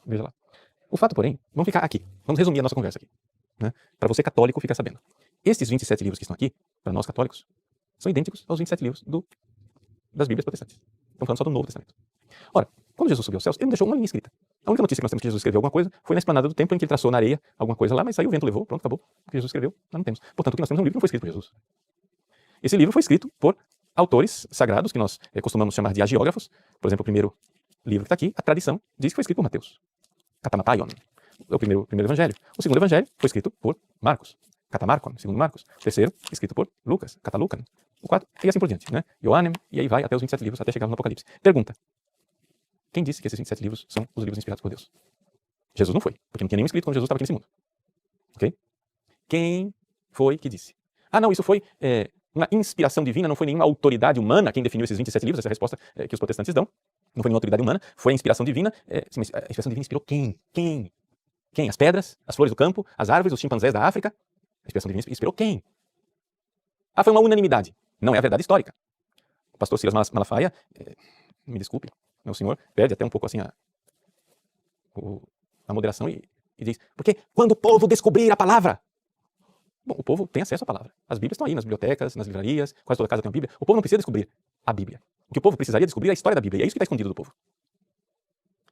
Veja lá. O fato, porém, vamos ficar aqui. Vamos resumir a nossa conversa aqui. Né? Para você católico ficar sabendo. Estes 27 livros que estão aqui, para nós católicos, são idênticos aos 27 livros das Bíblias protestantes. Estamos falando só do Novo Testamento. Ora, quando Jesus subiu aos céus, ele não deixou uma linha escrita. A única notícia que nós temos que Jesus escreveu alguma coisa foi na esplanada do templo em que ele traçou na areia alguma coisa lá, mas saiu o vento, levou, pronto, acabou. O que Jesus escreveu, nós não temos. Portanto, o que nós temos é um livro que não foi escrito por Jesus. Esse livro foi escrito por autores sagrados, que nós costumamos chamar de hagiógrafos. Por exemplo, o primeiro livro que está aqui, a tradição diz que foi escrito por Mateus. Katamapaion, é o primeiro evangelho. O segundo evangelho foi escrito por Marcos. Katamarkon, segundo Marcos. O terceiro, escrito por Lucas, Katalucan. O quarto, e assim por diante, né? Ioannem, e aí vai até os 27 livros, até chegar no Apocalipse. Pergunta: quem disse que esses 27 livros são os livros inspirados por Deus? Jesus não foi, porque não tinha nenhum escrito quando Jesus estava aqui nesse mundo. Ok? Quem foi que disse? Ah, não, isso foi uma inspiração divina, não foi nenhuma autoridade humana quem definiu esses 27 livros, essa é a resposta que os protestantes dão. Não foi nenhuma autoridade humana, foi a inspiração divina. Mas a inspiração divina inspirou quem? Quem? As pedras, as flores do campo, as árvores, os chimpanzés da África? A inspiração divina inspirou quem? Ah, foi uma unanimidade. Não é a verdade histórica. O pastor Silas Malafaia, me desculpe, meu senhor, perde até um pouco assim a moderação e diz, porque quando o povo descobrir a palavra... Bom, o povo tem acesso à palavra. As Bíblias estão aí nas bibliotecas, nas livrarias, quase toda casa tem uma Bíblia. O povo não precisa descobrir a Bíblia. O que o povo precisaria descobrir é a história da Bíblia. E é isso que está escondido do povo.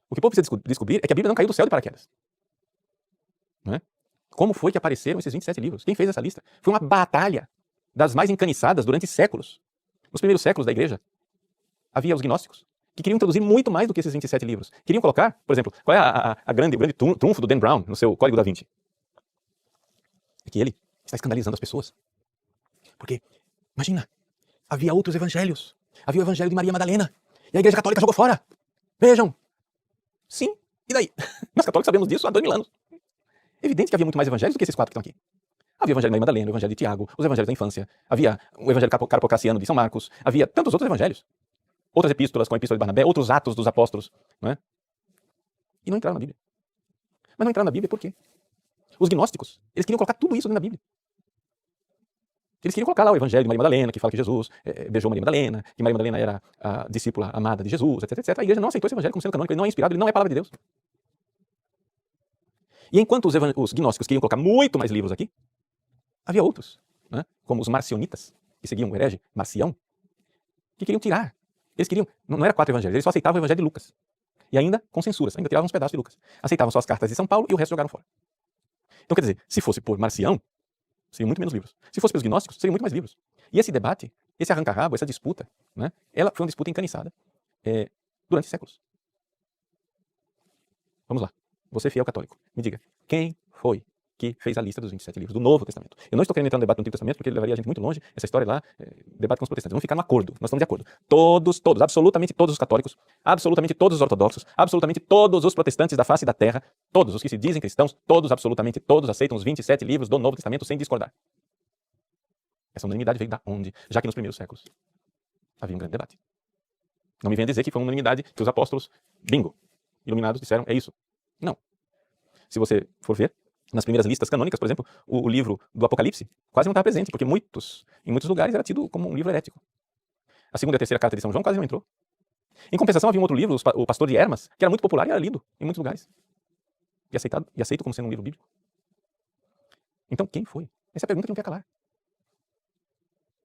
O que o povo precisa descobrir é que a Bíblia não caiu do céu de paraquedas. Não é? Como foi que apareceram esses 27 livros? Quem fez essa lista? Foi uma batalha das mais encaniçadas durante séculos. Nos primeiros séculos da igreja, havia os gnósticos, que queriam introduzir muito mais do que esses 27 livros. Queriam colocar, por exemplo, qual é o grande trunfo do Dan Brown no seu Código da Vinci? É que ele está escandalizando as pessoas. Porque, imagina, havia outros evangelhos. Havia o evangelho de Maria Madalena. E a igreja católica jogou fora. Vejam. Sim, e daí? Nós católicos sabemos disso há 2000 anos. É evidente que havia muito mais evangelhos do que esses 4 que estão aqui. Havia o evangelho de Maria Madalena, o evangelho de Tiago, os evangelhos da infância. Havia o evangelho caropocassiano de São Marcos. Havia tantos outros evangelhos. Outras epístolas, como a epístola de Barnabé, outros atos dos apóstolos. Não é? E não entraram na Bíblia. Mas não entraram na Bíblia por quê? Os gnósticos, eles queriam colocar tudo isso dentro da Bíblia. Eles queriam colocar lá o evangelho de Maria Madalena, que fala que Jesus beijou Maria Madalena, que Maria Madalena era a discípula amada de Jesus, etc, etc. A igreja não aceitou esse evangelho como sendo canônico, ele não é inspirado, ele não é palavra de Deus. E enquanto os gnósticos queriam colocar muito mais livros aqui, havia outros, né, como os marcionitas, que seguiam o herege Marcião, que queriam tirar. Eles queriam, não era 4 evangelhos, eles só aceitavam o evangelho de Lucas. E ainda com censuras, ainda tiravam uns pedaços de Lucas. Aceitavam só as cartas de São Paulo e o resto jogaram fora. Então quer dizer, se fosse por Marcião, seriam muito menos livros. Se fosse pelos gnósticos, seriam muito mais livros. E esse debate, esse arranca-rabo, essa disputa, né, ela foi uma disputa encaniçada durante séculos. Vamos lá. Você fiel católico, me diga, quem foi que fez a lista dos 27 livros do Novo Testamento? Eu não estou querendo entrar no debate do Antigo Testamento, porque ele levaria a gente muito longe. Essa história lá, debate com os protestantes. Vamos ficar no acordo. Nós estamos de acordo. Todos, absolutamente todos os católicos, absolutamente todos os ortodoxos, absolutamente todos os protestantes da face da terra, todos os que se dizem cristãos, todos, absolutamente todos, aceitam os 27 livros do Novo Testamento sem discordar. Essa unanimidade veio da onde? Já que nos primeiros séculos havia um grande debate. Não me venha dizer que foi uma unanimidade que os apóstolos, bingo, iluminados, disseram, é isso. Não. Se você for ver, nas primeiras listas canônicas, por exemplo, o livro do Apocalipse quase não estava presente, porque em muitos lugares era tido como um livro herético. A segunda e a terceira carta de São João quase não entrou. Em compensação, havia um outro livro, o Pastor de Hermas, que era muito popular e era lido em muitos lugares. E aceito como sendo um livro bíblico. Então, quem foi? Essa é a pergunta que não quer calar.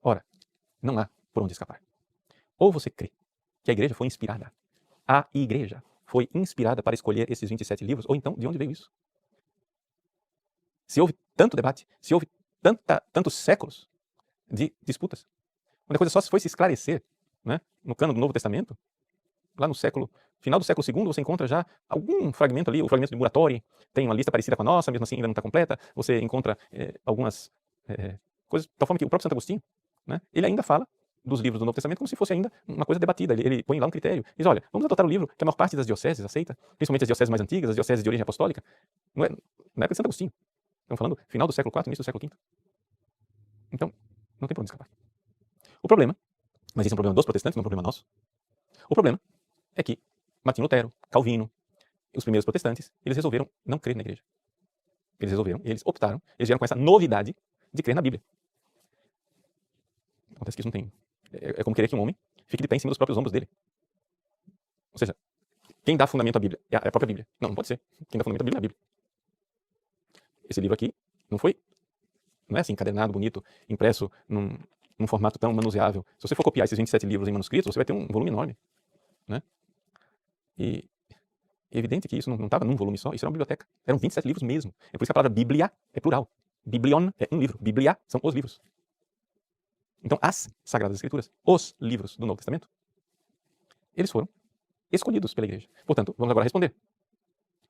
Ora, não há por onde escapar. Ou você crê que a igreja foi inspirada. A igreja foi inspirada para escolher esses 27 livros, ou então, de onde veio isso? Se houve tanto debate, se houve tantos séculos de disputas, onde a coisa só foi se esclarecer, né, no cano do Novo Testamento, lá no final do século II, você encontra já algum fragmento ali, o fragmento de Muratori, tem uma lista parecida com a nossa, mesmo assim ainda não está completa, você encontra algumas coisas, de tal forma que o próprio Santo Agostinho, né, ele ainda fala dos livros do Novo Testamento como se fosse ainda uma coisa debatida. Ele põe lá um critério. Diz, olha, vamos adotar o livro que a maior parte das dioceses aceita, principalmente as dioceses mais antigas, as dioceses de origem apostólica. Não é, na época de Santo Agostinho. Estamos falando final do século IV, início do século V. Então, não tem por onde escapar. O problema, mas esse é um problema dos protestantes, não é um problema nosso. O problema é que Martinho Lutero, Calvino, os primeiros protestantes, eles resolveram não crer na igreja. Eles optaram, eles vieram com essa novidade de crer na Bíblia. Acontece que isso não tem... É como querer que um homem fique de pé em cima dos próprios ombros dele. Ou seja, Quem dá fundamento à Bíblia? É a própria Bíblia. Não pode ser. Quem dá fundamento à Bíblia é a Bíblia. Esse livro aqui não é assim, encadernado, bonito, impresso num formato tão manuseável. Se você for copiar esses 27 livros em manuscritos, você vai ter um volume enorme, né? E é evidente que isso não estava num volume só, isso era uma biblioteca. Eram 27 livros mesmo. É por isso que a palavra Bíblia é plural. Biblion é um livro. Biblia são os livros. Então, as Sagradas Escrituras, os livros do Novo Testamento, eles foram escolhidos pela igreja. Portanto, vamos agora responder.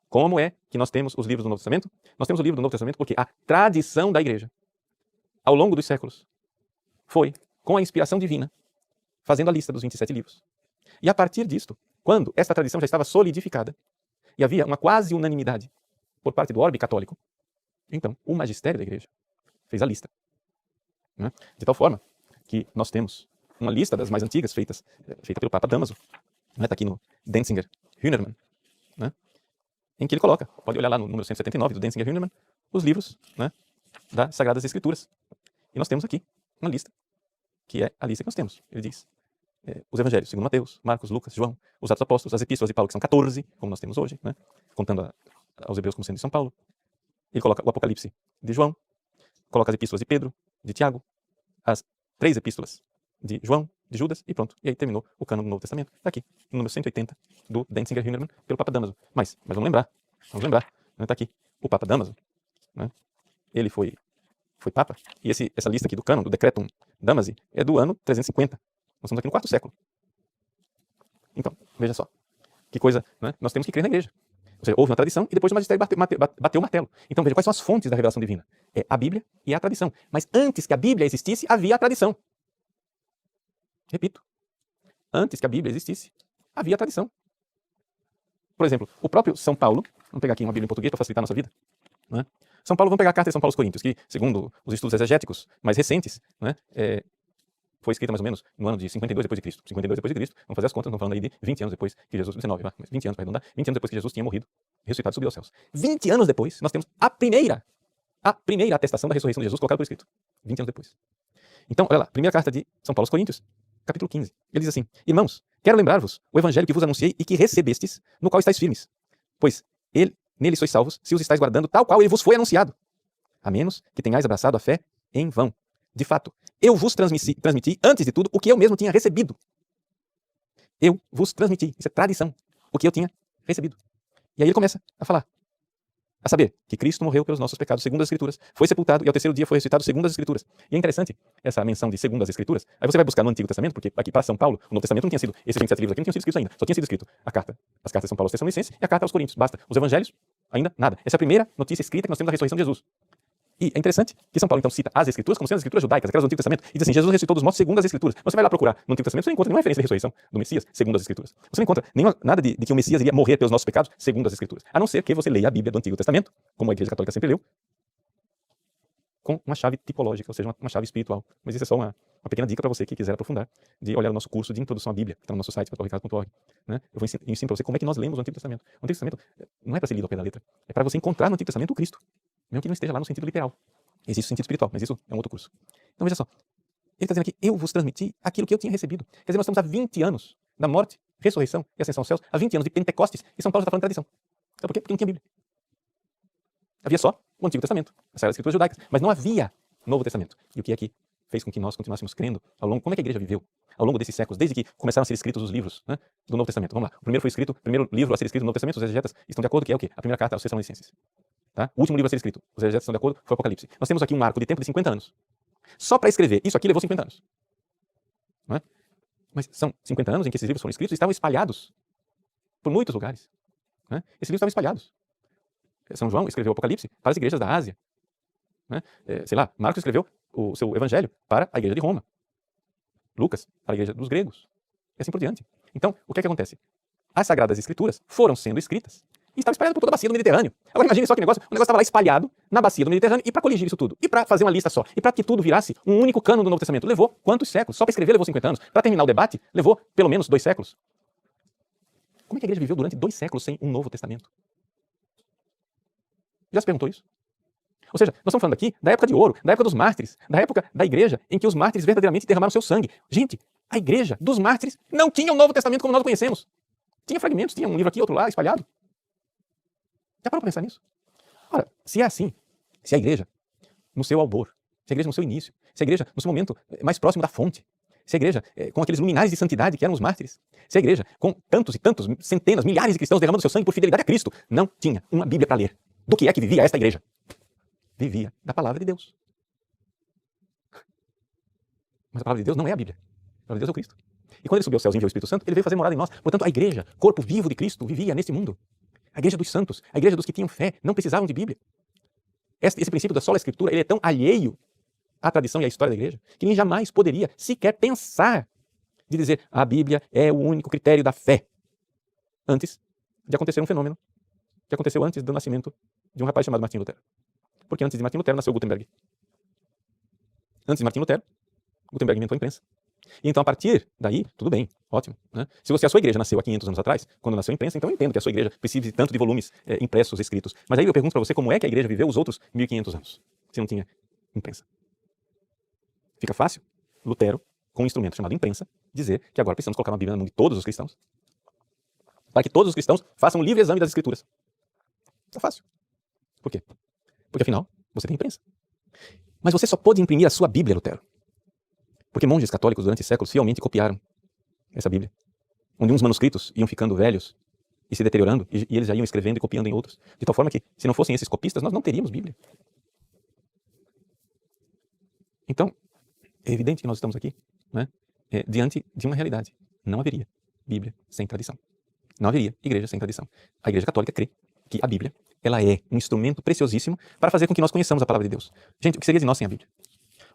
Como é que nós temos os livros do Novo Testamento? Nós temos o livro do Novo Testamento porque a tradição da igreja, ao longo dos séculos, foi, com a inspiração divina, fazendo a lista dos 27 livros. E a partir disto, quando esta tradição já estava solidificada, e havia uma quase unanimidade por parte do orbe católico, então o magistério da igreja fez a lista. Né? De tal forma que nós temos uma lista das mais antigas feita pelo Papa Damaso, né? Está aqui no Denzinger Hühnermann, né? Em que ele coloca, pode olhar lá no número 179 do Denzinger Hühnermann, os livros, né, das Sagradas Escrituras. E nós temos aqui uma lista, que é a lista que nós temos. Ele diz, os Evangelhos, segundo Mateus, Marcos, Lucas, João, os Atos Apóstolos, as Epístolas de Paulo, que são 14, como nós temos hoje, né, contando aos Hebreus como sendo de São Paulo. Ele coloca o Apocalipse de João, coloca as Epístolas de Pedro, de Tiago, as 3 Epístolas de João, de Judas, e pronto. E aí terminou o cânon do Novo Testamento. Está aqui, no número 180 do Denzinger Hühnermann, pelo Papa Damaso. Mas vamos lembrar, está aqui, o Papa Damaso, né, ele foi Papa, e essa lista aqui do cânon, do Decretum Damasi, é do ano 350. Nós estamos aqui no 4º século. Então, veja só, que coisa, né? Nós temos que crer na igreja. Ou seja, houve uma tradição e depois o magistério bateu o martelo. Então veja quais são as fontes da revelação divina. É a Bíblia e a tradição. Mas antes que a Bíblia existisse, havia a tradição. Repito, antes que a Bíblia existisse, havia a tradição. Por exemplo, o próprio São Paulo, vamos pegar aqui uma Bíblia em português para facilitar a nossa vida, né? São Paulo, vamos pegar a carta de São Paulo aos Coríntios, que, segundo os estudos exegéticos mais recentes, né, foi escrita mais ou menos no ano de 52 depois de Cristo. 52 depois de Cristo, vamos fazer as contas, estamos falando aí de 20 anos depois que Jesus, 19, 20 anos para arredondar, 20 anos depois que Jesus tinha morrido, ressuscitado e subido aos céus. 20 anos depois, nós temos a primeira atestação da ressurreição de Jesus colocada por escrito. 20 anos depois. Então, olha lá, primeira carta de São Paulo aos Coríntios, capítulo 15. Ele diz assim: Irmãos, quero lembrar-vos o evangelho que vos anunciei e que recebestes, no qual estáis firmes. Pois nele sois salvos, se os estáis guardando, tal qual ele vos foi anunciado. A menos que tenhais abraçado a fé em vão. De fato, eu vos transmiti, antes de tudo, o que eu mesmo tinha recebido. Eu vos transmiti, isso é tradição, o que eu tinha recebido. E aí ele começa a falar. A saber, que Cristo morreu pelos nossos pecados, segundo as Escrituras, foi sepultado e ao 3º dia foi ressuscitado, segundo as Escrituras. E é interessante essa menção de segundo as Escrituras. Aí você vai buscar no Antigo Testamento, porque aqui para São Paulo, o Novo Testamento não tinha sido, esses 27 livros aqui não tinham sido escritos ainda, só tinha sido escrito as cartas de São Paulo aos Tessalonicenses e a carta aos Coríntios. Basta. Os Evangelhos, ainda nada. Essa é a primeira notícia escrita que nós temos da ressurreição de Jesus. E é interessante que São Paulo então cita as Escrituras como sendo as Escrituras judaicas, aquelas do Antigo Testamento, e diz assim: Jesus ressuscitou dos mortos segundo as Escrituras. Você vai lá procurar no Antigo Testamento, você não encontra nenhuma referência à ressurreição do Messias segundo as Escrituras. Você não encontra nada de que o Messias iria morrer pelos nossos pecados segundo as Escrituras. A não ser que você leia a Bíblia do Antigo Testamento, como a Igreja Católica sempre leu, com uma chave tipológica, ou seja, uma chave espiritual. Mas isso é só uma pequena dica para você que quiser aprofundar, de olhar o nosso curso de introdução à Bíblia, que está no nosso site, pastorricardo.org. Né? Eu ensino para você como é que nós lemos o Antigo Testamento. O Antigo Testamento não é para ser lido ao pé da letra, é para você encontrar no Antigo Testamento o Cristo, mesmo que não esteja lá no sentido literal. Existe o sentido espiritual, mas isso é um outro curso. Então veja só, ele está dizendo aqui: eu vos transmiti aquilo que eu tinha recebido. Quer dizer, nós estamos há 20 anos da morte, ressurreição e ascensão aos céus, há 20 anos de Pentecostes, e São Paulo já está falando de tradição. Sabe por quê? Porque não tinha Bíblia. Havia só o Antigo Testamento, as Sagradas Escrituras judaicas, mas não havia Novo Testamento. E o que aqui fez com que nós continuássemos crendo ao longo, como é que a igreja viveu ao longo desses séculos, desde que começaram a ser escritos os livros, né, do Novo Testamento. Vamos lá, o primeiro livro a ser escrito no Novo Testamento, os exegetas estão de acordo que é o quê? A primeira carta aos Tessalonicenses. Tá? O último livro a ser escrito, os exegetas estão de acordo, foi o Apocalipse. Nós temos aqui um arco de tempo de 50 anos. Só para escrever isso aqui levou 50 anos. Não é? Mas são 50 anos em que esses livros foram escritos e estavam espalhados por muitos lugares. Né? Esses livros estavam espalhados. São João escreveu o Apocalipse para as igrejas da Ásia. Né? Marcos escreveu o seu evangelho para a igreja de Roma. Lucas para a igreja dos gregos. E assim por diante. Então, o que é que acontece? As Sagradas Escrituras foram sendo escritas e estavam espalhadas por toda a bacia do Mediterrâneo. Agora imagine só que o negócio estava lá espalhado na bacia do Mediterrâneo, e para coligir isso tudo, e para fazer uma lista só, e para que tudo virasse um único cânon do Novo Testamento, levou quantos séculos? Só para escrever levou 50 anos. Para terminar o debate, levou pelo menos 2 séculos. Como é que a igreja viveu durante 2 séculos sem um Novo Testamento? Já se perguntou isso? Ou seja, nós estamos falando aqui da época de ouro, da época dos mártires, da época da igreja em que os mártires verdadeiramente derramaram seu sangue. Gente, a igreja dos mártires não tinha um Novo Testamento como nós o conhecemos. Tinha fragmentos, tinha um livro aqui, outro lá, espalhado. Já parou para pensar nisso? Ora, se é assim, se a igreja, no seu albor, se a igreja no seu início, se a igreja no seu momento mais próximo da fonte, se a igreja com aqueles luminares de santidade que eram os mártires, se a igreja com tantos e tantos, centenas, milhares de cristãos derramando seu sangue por fidelidade a Cristo, não tinha uma Bíblia para ler, do que é que vivia esta igreja? Vivia da palavra de Deus. Mas a palavra de Deus não é a Bíblia. A palavra de Deus é o Cristo. E quando ele subiu aos céus e enviou o Espírito Santo, ele veio fazer morada em nós. Portanto, a igreja, corpo vivo de Cristo, vivia nesse mundo. A igreja dos santos, a igreja dos que tinham fé, não precisavam de Bíblia. Esse princípio da sola escritura, ele é tão alheio à tradição e à história da igreja, que nem jamais poderia sequer pensar de dizer a Bíblia é o único critério da fé. Antes de acontecer um fenômeno que aconteceu antes do nascimento de um rapaz chamado Martim Lutero. Porque antes de Martim Lutero nasceu Gutenberg. Antes de Martim Lutero, Gutenberg inventou a imprensa. E então, a partir daí, tudo bem, ótimo. Né? Se a sua igreja nasceu há 500 anos atrás, quando nasceu a imprensa, então eu entendo que a sua igreja precise tanto de volumes impressos, escritos. Mas aí eu pergunto para você como é que a igreja viveu os outros 1500 anos, se não tinha imprensa. Fica fácil, Lutero, com um instrumento chamado imprensa, dizer que agora precisamos colocar uma Bíblia na mão de todos os cristãos, para que todos os cristãos façam um livre exame das Escrituras. Está fácil. Por quê? Porque afinal, você tem imprensa. Mas você só pôde imprimir a sua Bíblia, Lutero, porque monges católicos durante séculos fielmente copiaram essa Bíblia, onde uns manuscritos iam ficando velhos e se deteriorando, e eles já iam escrevendo e copiando em outros, de tal forma que, se não fossem esses copistas, nós não teríamos Bíblia. Então, é evidente que nós estamos aqui, né, diante de uma realidade. Não haveria Bíblia sem tradição. Não haveria igreja sem tradição. A Igreja Católica crê que a Bíblia ela é um instrumento preciosíssimo para fazer com que nós conheçamos a palavra de Deus. Gente, o que seria de nós sem a Bíblia?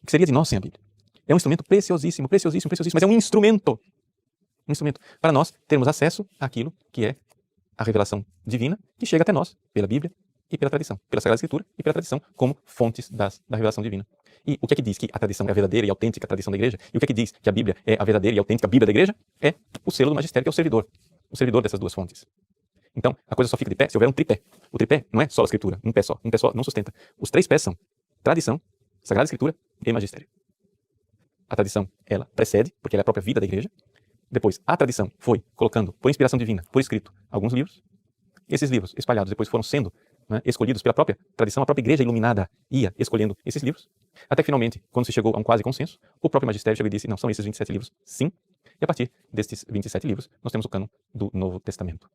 O que seria de nós sem a Bíblia? É um instrumento preciosíssimo, preciosíssimo, preciosíssimo, mas é um instrumento. Um instrumento para nós termos acesso àquilo que é a revelação divina que chega até nós pela Bíblia e pela tradição, pela Sagrada Escritura e pela tradição como fontes da revelação divina. E o que é que diz que a tradição é a verdadeira e autêntica tradição da igreja? E o que é que diz que a Bíblia é a verdadeira e autêntica Bíblia da igreja? É o selo do magistério, que é o servidor dessas duas fontes. Então, a coisa só fica de pé se houver um tripé. O tripé não é só a Escritura, um pé só não sustenta. Os três pés são tradição, Sagrada Escritura e magistério. A tradição, ela precede, porque ela é a própria vida da igreja. Depois, a tradição foi colocando, por inspiração divina, por escrito, alguns livros. Esses livros espalhados depois foram sendo escolhidos pela própria tradição, a própria igreja iluminada ia escolhendo esses livros. Até que finalmente, quando se chegou a um quase consenso, o próprio magistério chegou e disse, não, são esses 27 livros, sim. E a partir destes 27 livros, nós temos o cânon do Novo Testamento.